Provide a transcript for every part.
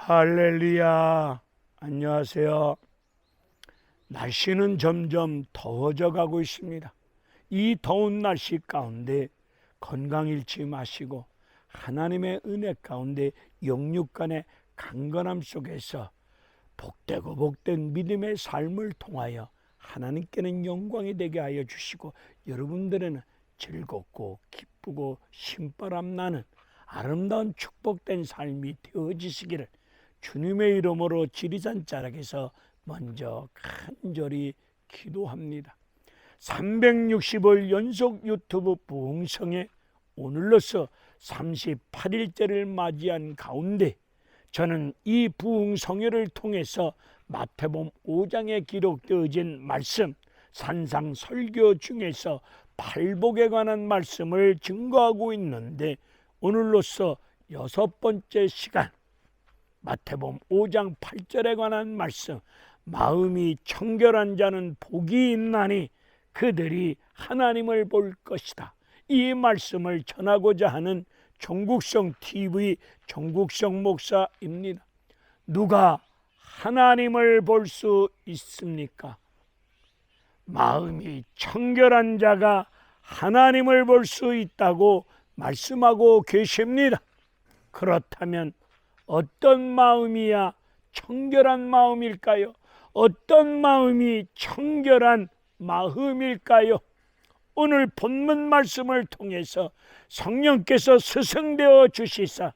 할렐루야. 안녕하세요. 날씨는 점점 더워져 가고 있습니다. 이 더운 날씨 가운데 건강 잃지 마시고 하나님의 은혜 가운데 영육 간의 강건함 속에서 복되고 복된 믿음의 삶을 통하여 하나님께는 영광이 되게 하여 주시고 여러분들에는 즐겁고 기쁘고 신바람 나는 아름다운 축복된 삶이 되어지시기를 주님의 이름으로 지리산 자락에서 먼저 간절히 기도합니다. 360일 연속 유튜브 부흥성에 오늘로서 38일째를 맞이한 가운데 저는 이 부흥성회를 통해서 마태복음 5장에 기록되어진 말씀 산상 설교 중에서 팔복에 관한 말씀을 증거하고 있는데 오늘로서 6번째 시간 마태복음 5장 8절에 관한 말씀 마음이 청결한 자는 복이 있나니 그들이 하나님을 볼 것이다. 이 말씀을 전하고자 하는 종국성 TV 종국성 목사입니다. 누가 하나님을 볼 수 있습니까? 마음이 청결한 자가 하나님을 볼 수 있다고 말씀하고 계십니다. 그렇다면 어떤 마음이야 청결한 마음일까요? 어떤 마음이 청결한 마음일까요? 오늘 본문 말씀을 통해서 성령께서 스승되어 주시사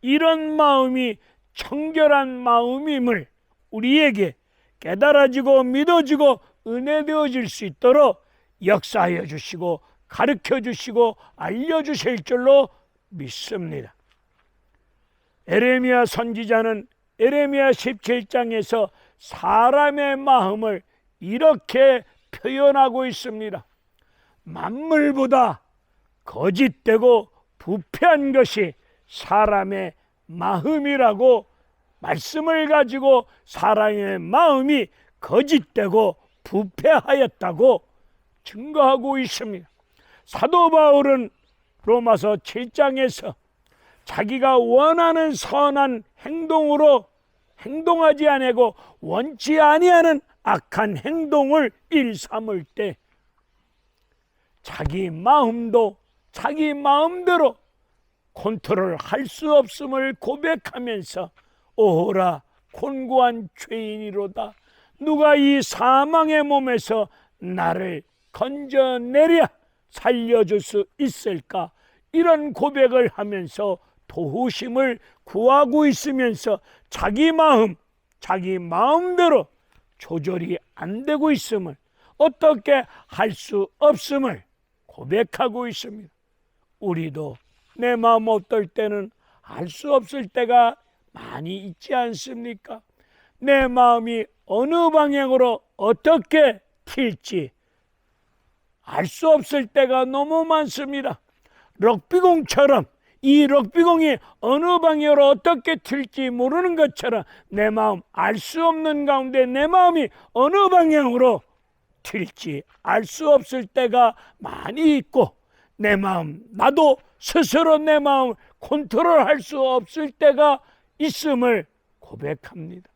이런 마음이 청결한 마음임을 우리에게 깨달아지고 믿어지고 은혜되어질 수 있도록 역사하여 주시고 가르쳐 주시고 알려주실 줄로 믿습니다. 에레미야 선지자는 에레미야 17장에서 사람의 마음을 이렇게 표현하고 있습니다. 만물보다 거짓되고 부패한 것이 사람의 마음이라고 말씀을 가지고 사람의 마음이 거짓되고 부패하였다고 증거하고 있습니다. 사도 바울은 로마서 7장에서 자기가 원하는 선한 행동으로 행동하지 아니하고 원치 아니하는 악한 행동을 일삼을 때 자기 마음도 자기 마음대로 컨트롤할 수 없음을 고백하면서 오호라 곤고한 죄인이로다. 누가 이 사망의 몸에서 나를 건져내랴 살려줄 수 있을까? 이런 고백을 하면서 도우심을 구하고 있으면서 자기 마음대로 조절이 안 되고 있음을 어떻게 할 수 없음을 고백하고 있습니다. 우리도 내 마음 어떨 때는 알 수 없을 때가 많이 있지 않습니까? 내 마음이 어느 방향으로 어떻게 튈지 알 수 없을 때가 너무 많습니다. 럭비공처럼 이 럭비공이 어느 방향으로 어떻게 튈지 모르는 것처럼 내 마음 알 수 없는 가운데 내 마음이 어느 방향으로 튈지 알 수 없을 때가 많이 있고 내 마음 나도 스스로 내 마음을 컨트롤할 수 없을 때가 있음을 고백합니다.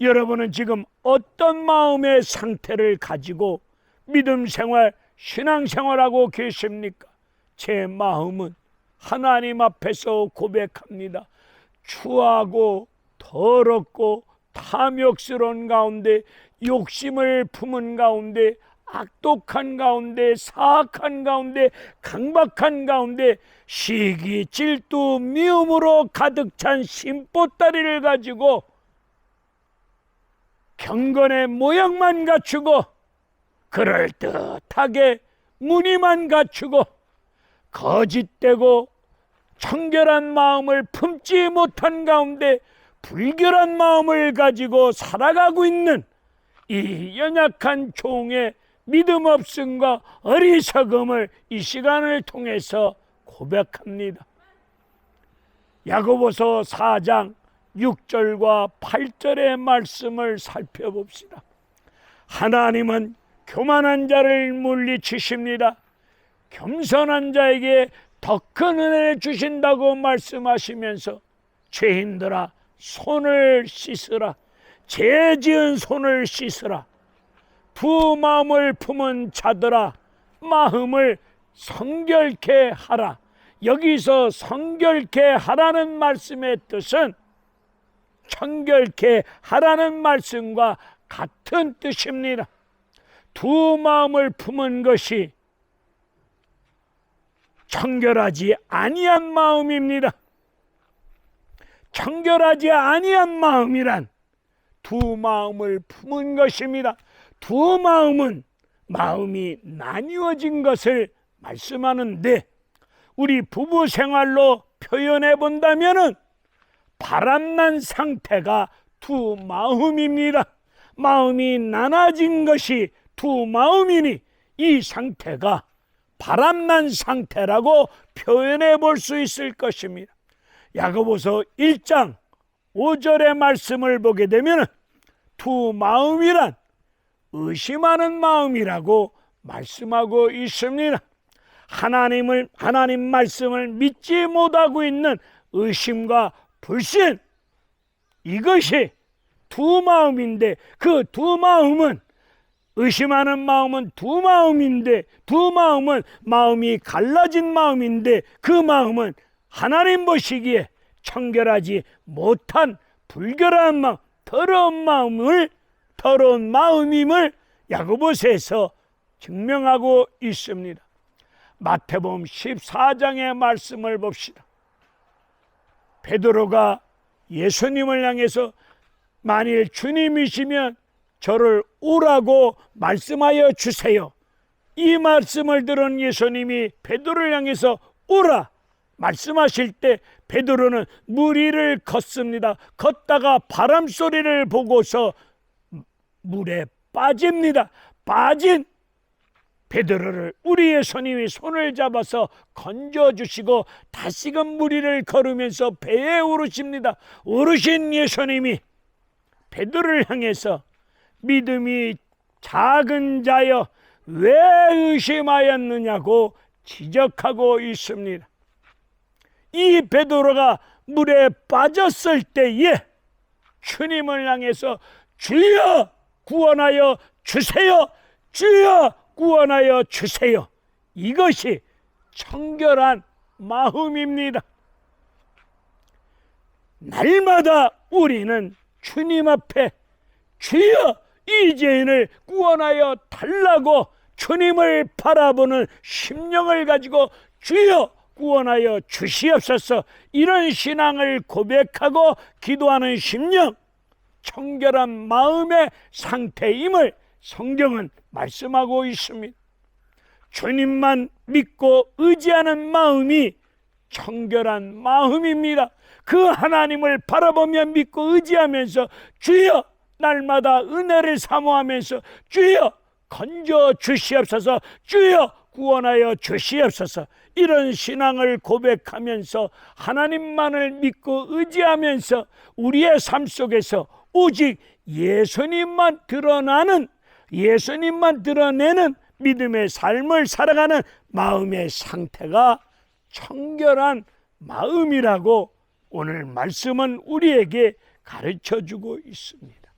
여러분은 지금 어떤 마음의 상태를 가지고 믿음 생활, 신앙 생활하고 계십니까? 제 마음은 하나님 앞에서 고백합니다. 추하고 더럽고 탐욕스러운 가운데 욕심을 품은 가운데 악독한 가운데 사악한 가운데 강박한 가운데 시기 질투 미움으로 가득 찬 심보따리를 가지고 경건의 모양만 갖추고 그럴듯하게 무늬만 갖추고 거짓되고 청결한 마음을 품지 못한 가운데 불결한 마음을 가지고 살아가고 있는 이 연약한 종의 믿음 없음과 어리석음을 이 시간을 통해서 고백합니다. 야고보서 4장 6절과 8절의 말씀을 살펴봅시다. 하나님은 교만한 자를 물리치십니다. 겸손한 자에게 더 큰 은혜를 주신다고 말씀하시면서 죄인들아 손을 씻으라. 죄 지은 손을 씻으라. 두 마음을 품은 자들아, 마음을 성결케 하라. 여기서 성결케 하라는 말씀의 뜻은 청결케 하라는 말씀과 같은 뜻입니다. 두 마음을 품은 것이 청결하지 아니한 마음입니다. 청결하지 아니한 마음이란 두 마음을 품은 것입니다. 두 마음은 마음이 나뉘어진 것을 말씀하는데, 우리 부부 생활로 표현해 본다면은 바람난 상태가 두 마음입니다. 마음이 나눠진 것이 두 마음이니 이 상태가 바람난 상태라고 표현해 볼 수 있을 것입니다. 야고보서 1장 5절의 말씀을 보게 되면 두 마음이란 의심하는 마음이라고 말씀하고 있습니다. 하나님 말씀을 믿지 못하고 있는 의심과 불신, 이것이 두 마음인데, 그 두 마음은, 의심하는 마음은 두 마음인데, 두 마음은 마음이 갈라진 마음인데, 그 마음은 하나님 보시기에 청결하지 못한 불결한 마음, 더러운 마음임을 야고보서에서 증명하고 있습니다. 마태복음 14장의 말씀을 봅시다. 베드로가 예수님을 향해서 만일 주님이시면 저를 오라고 말씀하여 주세요. 이 말씀을 들은 예수님이 베드로를 향해서 오라 말씀하실 때 베드로는 물 위를 걷습니다. 걷다가 바람 소리를 보고서 물에 빠집니다. 빠진 베드로를 우리 예수님이 손을 잡아서 건져주시고 다시금 물 위를 걸으면서 배에 오르십니다. 오르신 예수님이 베드로를 향해서 믿음이 작은 자여 왜 의심하였느냐고 지적하고 있습니다. 이 베드로가 물에 빠졌을 때에 주님을 향해서 주여 구원하여 주세요, 주여 구원하여 주세요, 이것이 청결한 마음입니다. 날마다 우리는 주님 앞에 주여 이 죄인을 구원하여 달라고 주님을 바라보는 심령을 가지고 주여 구원하여 주시옵소서, 이런 신앙을 고백하고 기도하는 심령, 청결한 마음의 상태임을 성경은 말씀하고 있습니다. 주님만 믿고 의지하는 마음이 청결한 마음입니다. 그 하나님을 바라보며 믿고 의지하면서 주여 날마다 은혜를 사모하면서 주여 건져 주시옵소서, 주여 구원하여 주시옵소서, 이런 신앙을 고백하면서 하나님만을 믿고 의지하면서 우리의 삶 속에서 오직 예수님만 드러내는 믿음의 삶을 살아가는 마음의 상태가 청결한 마음이라고 오늘 말씀은 우리에게 가르쳐주고 있습니다.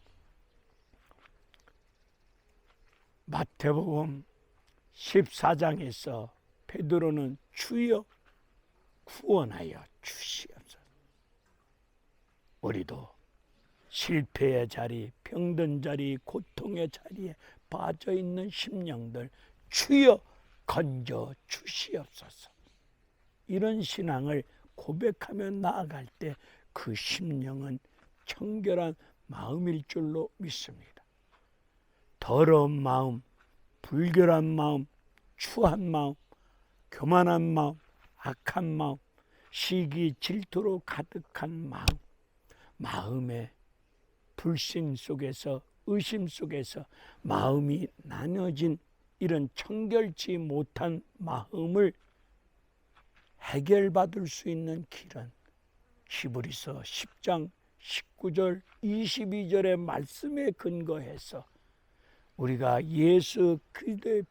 마태복음 14장에서 베드로는 주여 구원하여 주시옵소서. 우리도 실패의 자리, 병든 자리, 고통의 자리에 빠져있는 심령들 주여 건져 주시옵소서, 이런 신앙을 고백하며 나아갈 때 그 심령은 청결한 마음일 줄로 믿습니다. 더러운 마음, 불결한 마음, 추한 마음, 교만한 마음, 악한 마음, 시기 질투로 가득한 마음의 불신 속에서, 의심 속에서 마음이 나눠진 이런 청결치 못한 마음을 해결받을 수 있는 길은 히브리서 10장 19절 22절의 말씀에 근거해서 우리가 예수 그리스도의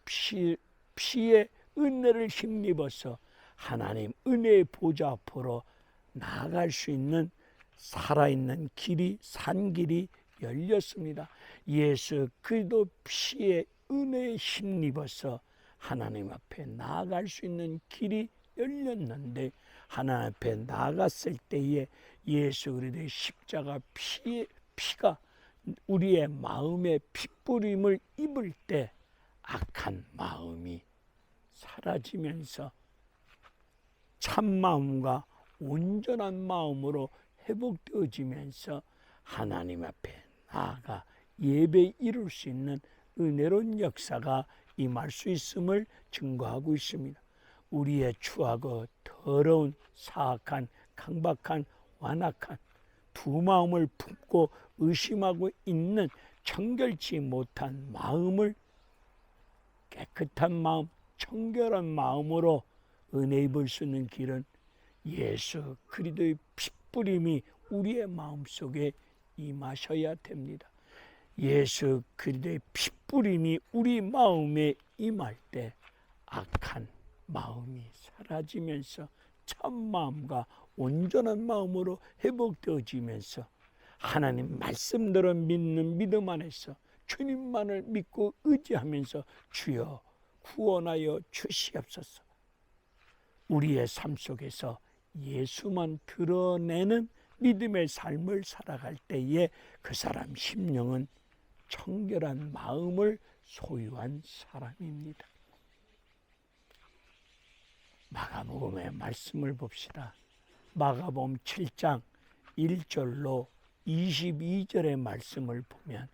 피의 은혜를 힘입어서 하나님 은혜의 보좌 앞으로 나아갈 수 있는 살아있는 길이, 산길이 열렸습니다. 예수 그리스도 피의 은혜에 힘입어서 하나님 앞에 나아갈 수 있는 길이 열렸는데, 하나님 앞에 나아갔을 때에 예수 그리스도의 십자가 피가 우리의 마음에 핏부림을 입을 때 악한 마음이 사라지면서 참마음과 온전한 마음으로 회복되어지면서 하나님 앞에 나아가 예배 이룰 수 있는 은혜로운 역사가 임할 수 있음을 증거하고 있습니다. 우리의 추하고 더러운 사악한 강박한 완악한 두 마음을 품고 의심하고 있는 청결치 못한 마음을 깨끗한 마음, 청결한 마음으로 은혜 입을 수 있는 길은 예수 그리스도의 핏부림이 우리의 마음속에 임하셔야 됩니다. 예수 그리스도의 핏부림이 우리 마음에 임할 때 악한 마음이 사라지면서 참마음과 온전한 마음으로 회복되어지면서 하나님 말씀대로 믿는 믿음 안에서 주님만을 믿고 의지하면서 주여 구원하여 주시옵소서. 우리의 삶 속에서 예수만 드러내는 믿음의 삶을 살아갈 때에 그 사람 심령은 청결한 마음을 소유한 사람입니다. 마가복음의 말씀을 봅시다. 마가복음 7장 1절로 22절의 말씀을 보면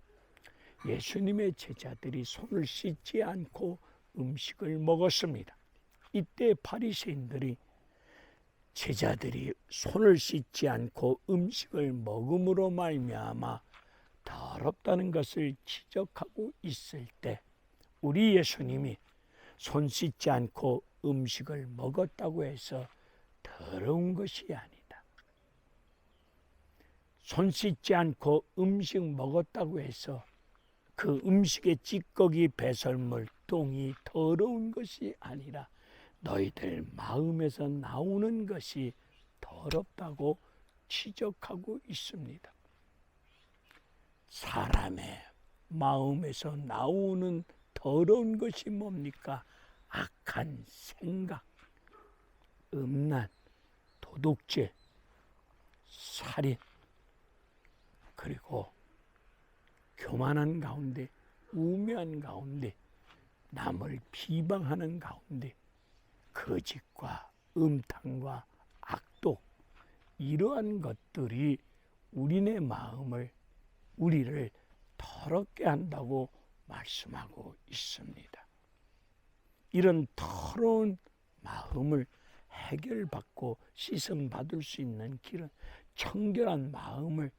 예수님의 제자들이 손을 씻지 않고 음식을 먹었습니다. 이때 바리새인들이 제자들이 손을 씻지 않고 음식을 먹음으로 말미암아 더럽다는 것을 지적하고 있을 때 우리 예수님이 손 씻지 않고 음식을 먹었다고 해서 더러운 것이 아니다. 손 씻지 않고 음식 먹었다고 해서 그 음식의 찌꺼기 배설물 똥이 더러운 것이 아니라 너희들 마음에서 나오는 것이 더럽다고 지적하고 있습니다. 사람의 마음에서 나오는 더러운 것이 뭡니까? 악한 생각, 음란, 도둑질, 살인, 그리고 교만한 가운데, 우매한 가운데, 남을 비방하는 가운데 거짓과 음탕과 악독, 이러한 것들이 우리네 마음을, 우리를 더럽게 한다고 말씀하고 있습니다. 이런 더러운 마음을 해결받고 씻음받을 수 있는 길은, 청결한 마음을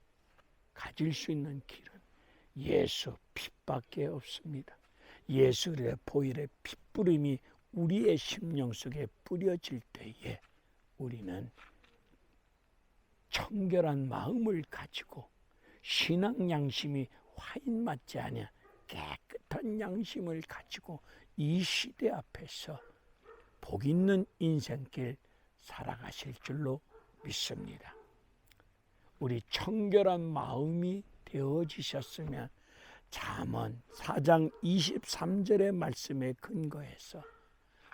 가질 수 있는 길은 예수 핏밖에 없습니다. 예수의 보혈의 핏부림이 우리의 심령 속에 뿌려질 때에 우리는 청결한 마음을 가지고 신앙 양심이 화인 맞지 않아 깨끗한 양심을 가지고 이 시대 앞에서 복 있는 인생길 살아가실 줄로 믿습니다. 우리 청결한 마음이 되어지셨으면 잠언 4장 23절의 말씀에 근거해서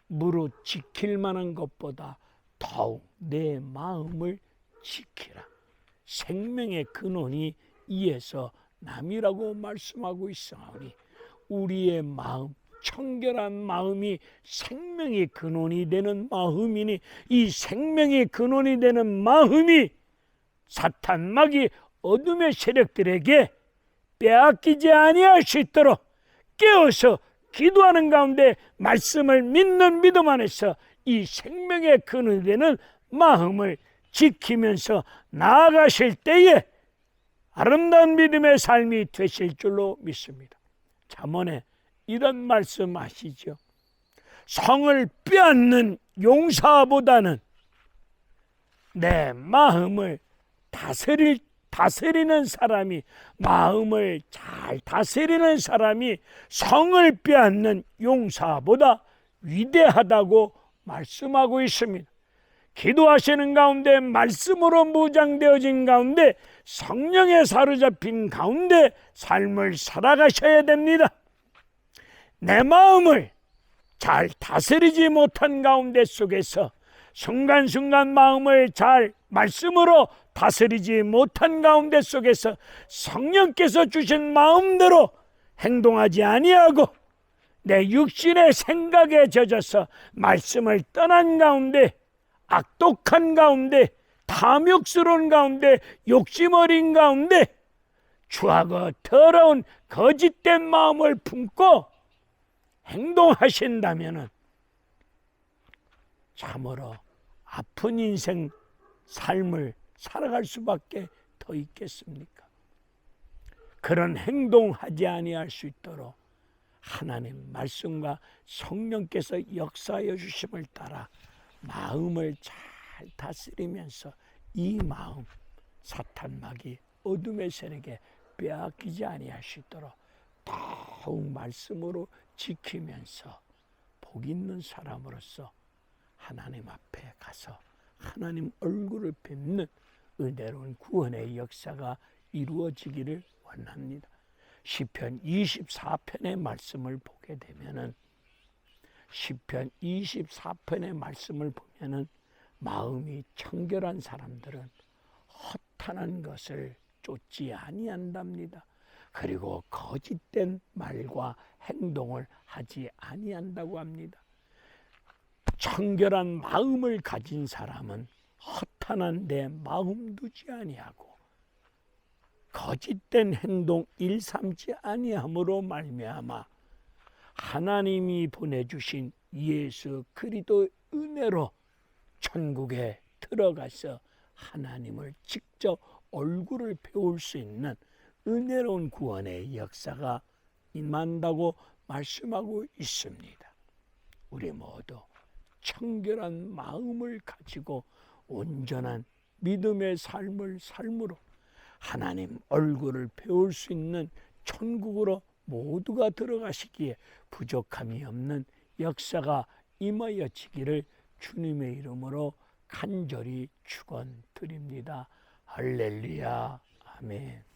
무릇 지킬 만한 것보다 더욱 내 마음을 지키라. 생명의 근원이 이에서 남이라고 말씀하고 있사오니 우리의 마음, 청결한 마음이 생명의 근원이 되는 마음이니 이 생명의 근원이 되는 마음이 사탄 마귀 어둠의 세력들에게 빼앗기지 아니할 수 있도록 깨어서 기도하는 가운데 말씀을 믿는 믿음 안에서 이 생명의 근원이 되는 마음을 지키면서 나아가실 때에 아름다운 믿음의 삶이 되실 줄로 믿습니다. 잠언에 이런 말씀 아시죠? 성을 빼앗는 용사보다는 내 마음을 다스리는 사람이, 마음을 잘 다스리는 사람이 성을 빼앗는 용사보다 위대하다고 말씀하고 있습니다. 기도하시는 가운데, 말씀으로 무장되어진 가운데, 성령에 사로잡힌 가운데 삶을 살아가셔야 됩니다. 내 마음을 잘 다스리지 못한 가운데 속에서, 순간순간 마음을 잘 말씀으로 다스리지 못한 가운데 속에서 성령께서 주신 마음대로 행동하지 아니하고 내 육신의 생각에 젖어서 말씀을 떠난 가운데, 악독한 가운데, 탐욕스러운 가운데, 욕심 어린 가운데 추하고 더러운 거짓된 마음을 품고 행동하신다면 참으로 아픈 인생 삶을 살아갈 수밖에 더 있겠습니까? 그런 행동하지 아니할 수 있도록 하나님 말씀과 성령께서 역사하여 주심을 따라 마음을 잘 다스리면서 이 마음 사탄 마귀 어둠의 세력에 빼앗기지 아니할 수 있도록 더욱 말씀으로 지키면서 복 있는 사람으로서 하나님 앞에 가서 하나님 얼굴을 뵙는 은혜로운 구원의 역사가 이루어지기를 원합니다. 시편 24편의 말씀을 보게 되면은, 시편 24편의 말씀을 보면은 마음이 청결한 사람들은 허탄한 것을 쫓지 아니한답니다. 그리고 거짓된 말과 행동을 하지 아니한다고 합니다. 청결한 마음을 가진 사람은 허탄한 데 마음 두지 아니하고 거짓된 행동 일삼지 아니함으로 말미암아 하나님이 보내주신 예수 그리스도의 은혜로 천국에 들어가서 하나님을 직접 얼굴을 배울 수 있는 은혜로운 구원의 역사가 임한다고 말씀하고 있습니다. 우리 모두 청결한 마음을 가지고 온전한 믿음의 삶을 삶으로 하나님 얼굴을 배울 수 있는 천국으로 모두가 들어가시기에 부족함이 없는 역사가 임하여지기를 주님의 이름으로 간절히 축원드립니다. 할렐루야. 아멘.